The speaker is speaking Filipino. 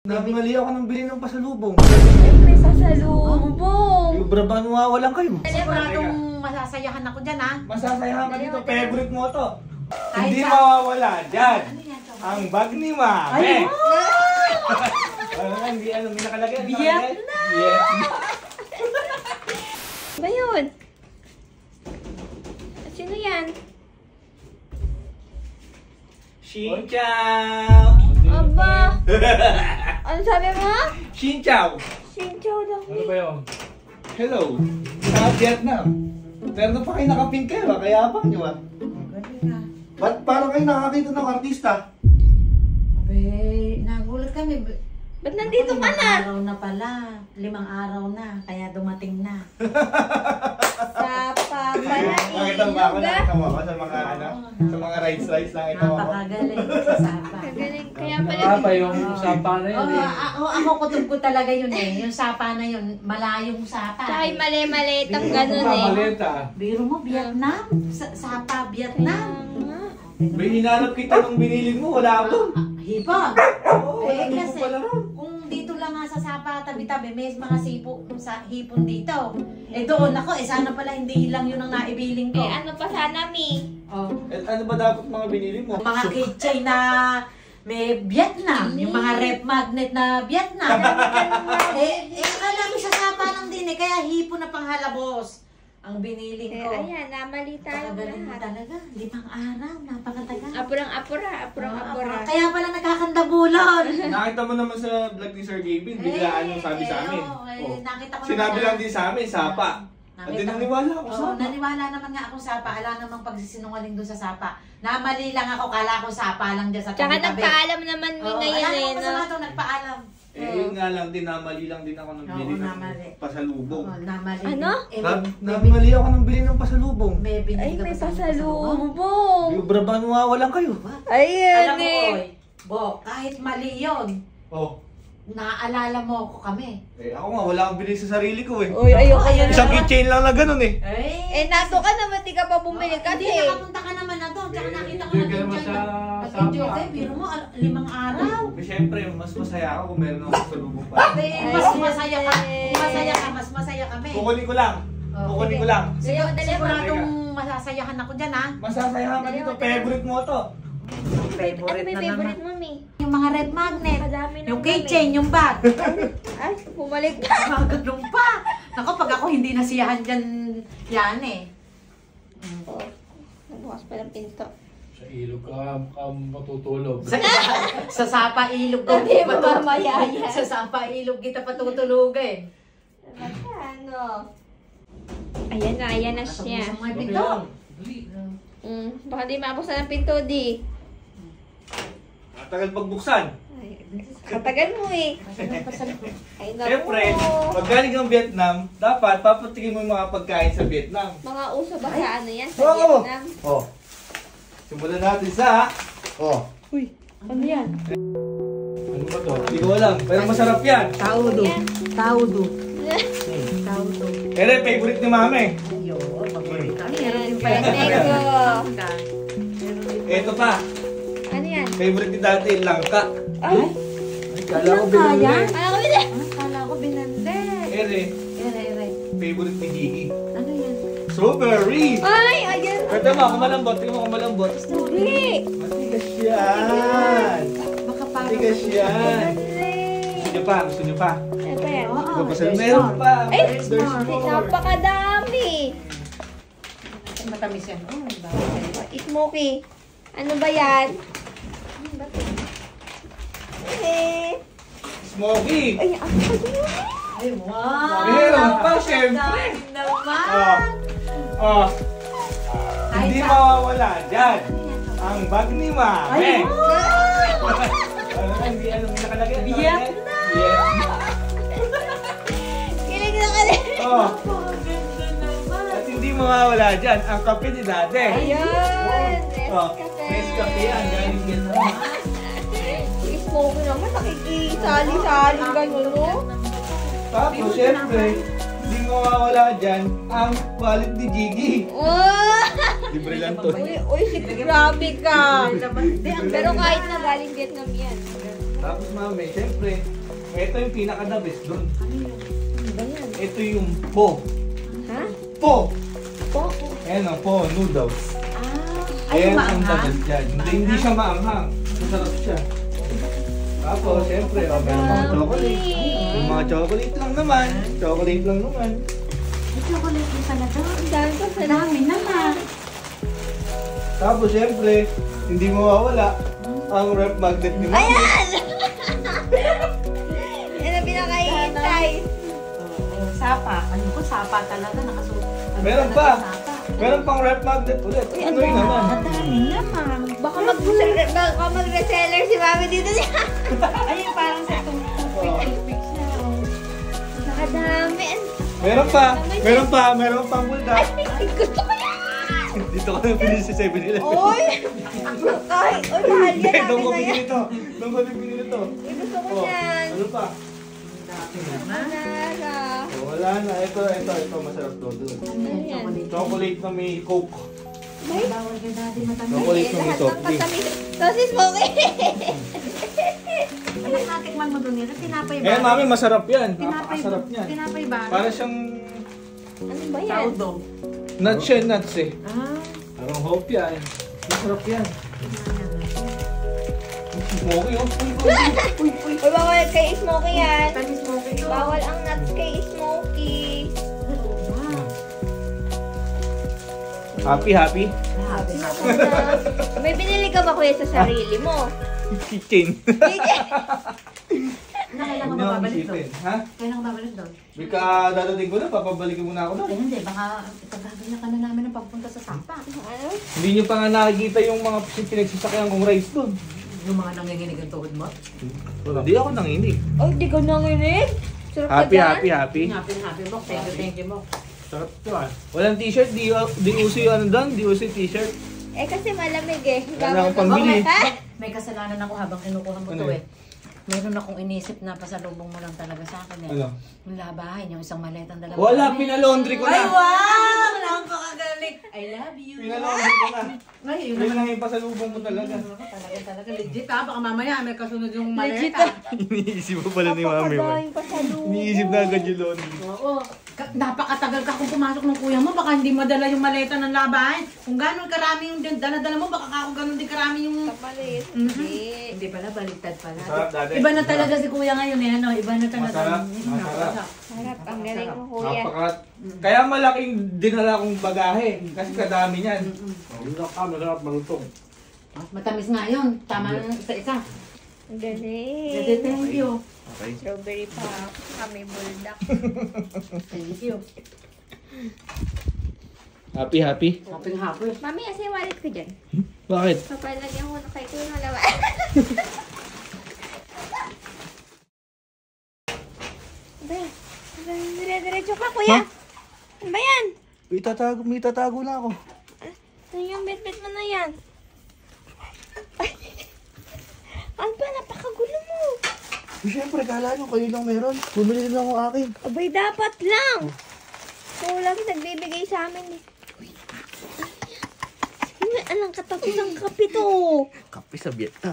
Nagmali ako ng bili ng pasalubong. Ay, may pasalubong. Yung braban mawawalan kayo. Siguradong masasayahan ako dyan, ha? Masasayahan ka dito. Favorite mo to. Kahit Hindi sa- mawawala dyan. Ano yan? Ang bag ni Mame. Ay, Hindi ano, may nakalagay. Vietnam! Vietnam. Ba yun? Sino yan? Xin Chao. Aba! Ano sabi mo? Xin Chao. Sincho daw. Ano ba yun? Hello. Sa Vietnam. Pero nung pa kayo nakapink kayo, kaya abang nyo ah. galing, ha? Ba't parang kayo nakakita ng artista? Abe, nagulat kami. Ba't nandito ka na? 5 araw na pala. 5 araw na. Kaya dumating na. Sa pala Nakita mo ba ako? Nakita mo ako sa mga ano? Sa mga rides nakita mo ako? Napakagaling sa sapa. Kagaling. Kaya pala. Ah, pa yung sapa na yun eh. Ako kutob ko talaga yun eh. Yung sapa na yun. Malayong sapa. Ay, mali-mali. Itong ganun Sapa eh. maleta. Biro mo, Vietnam. Sapa, Vietnam. May hinanap kita nung binili mo, wala ako. Hipon. Oo, Eh, ano kasi, mo pala ron? kung dito lang nga sa sapa, tabi-tabi, may mga sipo sa hipon dito. Eh doon ako, sana pala hindi lang yun ang naibiling ko. Eh, ano pa sana, Mi? Oh. Eh, ano ba dapat mga binili mo? Mga keychain na may Vietnam, yung mga rep magnet na Vietnam. Akala ko sa sapa lang din eh, kaya hipon na panghalabos ang biniling Eh, ko. ayan, namali tayo Galing mo lahat. talaga, 5 araw, napakatagal. Apurang-apura. Kaya pala nagkakandabulon. Nakita mo naman sa vlog ni Sir Gavin, biglaan yung sabi sa amin. Nakita ko Sinabi naman lang din sa amin, sapa. Hindi naniwala ako Oo, sapa. naniwala naman nga akong sapa. Ala namang pagsisinungaling doon sa sapa. Namali lang ako, kala ko sapa lang dyan sa Tsaka tabi-tabi. nagpaalam naman Mi Oo, ngayon wala eh, namang no? masama doon, nagpaalam. Eh, yun nga lang din, namali lang din ako ng Oo, bili namali. ng pasalubong. Oo, namali. Ano? Nagmali ako ng bili ng pasalubong. May binili Ay, ka may ba sa amin pasalubong. Yung braban mawawalan kayo. Ayan Alam mo, eh. Oy, Bo, kahit mali yun, Oh, naaalala mo ako kami. eh ako nga, wala akong bili sa sarili ko eh. Uy, ayoko Ayan na Isang naman. keychain lang na ganun eh. Eh, nato ka naman, di ka pa bumili kasi. Hindi, nakapunta ka naman na doon. Tsaka nakita ko Enjoy ka naman nag-enjoy sa nag-enjoy sapa. kayo. Biro mo, 5 araw. Eh, syempre, mas masaya ako kung meron akong pasalubong pa. Mas masaya ka. Kung masaya ka, mas masaya kami. Kukunin ko lang. Kukunin ko lang. Siguradong masasayahan ako dyan, ha? Masasayahan ka dito. Favorite mo to. Ano may favorite mo, Mi? Yung mga red magnet. Madami ng Yung keychain, yung bag. Ay, bumalik ka. Ganun pa. Naku, pag ako hindi nasiyahan dyan, yan eh. Oh, nabukas pa ng pinto. Sa ilog ka matutulog. Sa sapa ilog ko. Sabi mo mamaya yan. Sa sapa ilog kita patutulugin. Ano? Ayan na siya. Sa mga pinto. Baka di mabuksan ang pinto, di. Matagal pagbuksan. Ay, katagal mo eh. Ay, naku. Siyempre, pag galing kang Vietnam, dapat papatikin mo yung mga pagkain sa Vietnam. Mga uso ba sa ano yan? Sa Oo. Vietnam? Oh. Simulan natin sa... Oh. Uy, ano yan? Ano ba to? Hindi ko alam, pero masarap yan. Taudo. Taudo. Taudo. Pero favorite ni Mame. Ayun, paborito. Ayan, Meron din pala. Panego. Ito pa, Ano yan? favorite ni dati, langka. Ay, Ay, kala ko binuli. ano ko ba? Kala ko binande. Ere, Ere. favorite ni Gigi. Ano yan? Strawberry! Ay, ayan. Pero mo, kumalambot, tingnan mo kumalambot. Hindi. Matigas yan! Baka parang... Matigas yan! Hindi. Gusto nyo pa? Gusto nyo pa? Ano ba yan? Oo, Ito pa sila. there's Meron more. pa! Ay, There's more! napakadami. Matamis yan. Oh, bawal. Smoky. Ano ba yan? Ano ba ito? Eh. Smokey! Ay, ano ba yun? Ay, wow! Meron pa, syempre! Dami naman! Oh, Ay, hindi sa- mawawala dyan. Ano yan? Ang bag ni Mame. Ay, Ano, hindi, ano, may nakalagay? Ano Vietnam! nakalagay? Vietnam. Kilig na ka rin. Oh, Ganda naman! at hindi mawawala dyan. Ang kape ni dati. Ayan. Oh, Nescafe yan. Galing Vietnam. Smoky naman. Nakikisali-sali gano'n, no? Tapos, syempre, hindi mawawala dyan ang wallet ni Gigi. Oh! Libre lang to. Uy, grabe ka. Di, ang Pero kahit na galing Vietnam yan. Tapos mami, siyempre, ito yung pinaka-the best doon. Ano ba yan? Ito yung po. Ha? Po! Po? Ayan ang po, noodles. Ay, Ayan ang the maanghang? best dyan. Hindi siya maanghang. Masarap siya. Tapos, siyempre, meron mga chocolate. Yung mga chocolate lang naman. Chocolate lang naman. Ay, chocolate din pala to. Ang dami pa sa Dami naman. Tapos, siyempre, hindi mawawala ang ref magnet ni Mami. Ayan! Yan ang pinakahihintay. Ayun, sapa. Ano ko, sapa talaga. Nakasuot. Meron pa. Meron pang ref magnet ulit. Ano yun naman? Ang dami naman. Baka mag-reseller si Mami dito niya. Ayun, parang sa toothpick siya. Nakadami. Meron pang buldak. Gusto ko yan! Dito ka na pinili sa 7-Eleven. Oy! Kahit, oy, mahal yan Doon namin ko na yan. pinili to. Doon ko pinili to. Gusto ko Oh, yan. ano pa? Nara. Oh, wala na. Ito. Masarap to. Doon. Ano yan? Chocolate na may coke. Ay, Bawal ka dati matamis. Chocolate na may lahat soft ng drink. katamis. Sosis smoky. Ano natikman mo doon nila? Tinapay ba? Eh, mami, masarap yan. Tinapay Napakasarap ba? niyan. Tinapay ba? Para siyang Ano ba yan? Saudo. nuts siya, nuts eh. Ah. Parang hope yan. Masarap yan. Smoky, oh. Uy, bawal kay Smoky yan. Tamis mo kayo. Bawal ang nuts kay Smoky. Happy. Happy. May binili ka ba kuya sa sarili mo? Kitchen. Kailan Hindi ka ako babalik doon? isipin. Ha? Kailan ka babalik doon? Bika dadating ko na, papabalikin muna ako doon. Ay, hindi. Baka ipagagaya ka na namin ng pagpunta sa Sapa. Ano? Hindi nyo pa nga nakikita yung mga pinagsasakyan kong rice doon. Yung mga nanginginig ang tuhod mo. Hindi ako nanginig. Ay, di ka nanginig. Sarap ka Happy. Happy mo. Thank you mo. Sarap to ah. Walang t-shirt, di uso yung ano doon, di uso yung t-shirt. Eh kasi malamig eh. Wala akong pambili. Ha? May kasalanan ako habang kinukuha mo Ano to yun? eh. Meron akong inisip na pasalubong mo lang talaga sa akin eh. Ano? Yung labahin, yung isang maletang dalawa. Wala, pinalaundry ko Ay, na. wow! Napakagaling! I love you! Pinalaundry ko na. Ay, yun Yun naman. lang yung pasalubong mo talaga. Talaga legit ha. Baka mamaya may kasunod yung Legit maleta. Iniisip mo pala ni Mami. Napakadaming pasalubong. Iniisip na agad yung laundry. Oo. Napakatagal ka kung pumasok ng kuya mo. Baka hindi madala yung maleta ng labahin. Kung gano'n karami yung dala-dala mo, baka ako gano'n din karami yung... Kapalit. Mhm. Hindi. Hindi pala, baliktad pala. Masarap dati. Iba na talaga si kuya ngayon eh. Ano? Iba na talaga. Masarap. Sarap. Ang galing mo kuya. Kaya malaking dinala kong bagahe. Kasi kadami niyan. Masarap malutong. Matamis nga yun. Tama na isa-isa. Ang galing. Thank you. Okay. Strawberry pa. Kami buldak. Thank you. Happy. Happy. Mami, asa yung wallet ko dyan? Bakit? Papalagyan ko na kay kuya ng lawa. Ba? Dire-diretso ka kuya. Ano ba yan? May tatago na ako. Ano yung bit-bit mo na yan? Ay. Ano ba? Napakagulo mo. Siyempre, kala nyo kayo lang meron. Bumili din ako akin. Abay, dapat lang. Kulang nagbibigay sa amin eh. Uy, alang katapos ang kape to. Kape sa Vietnam.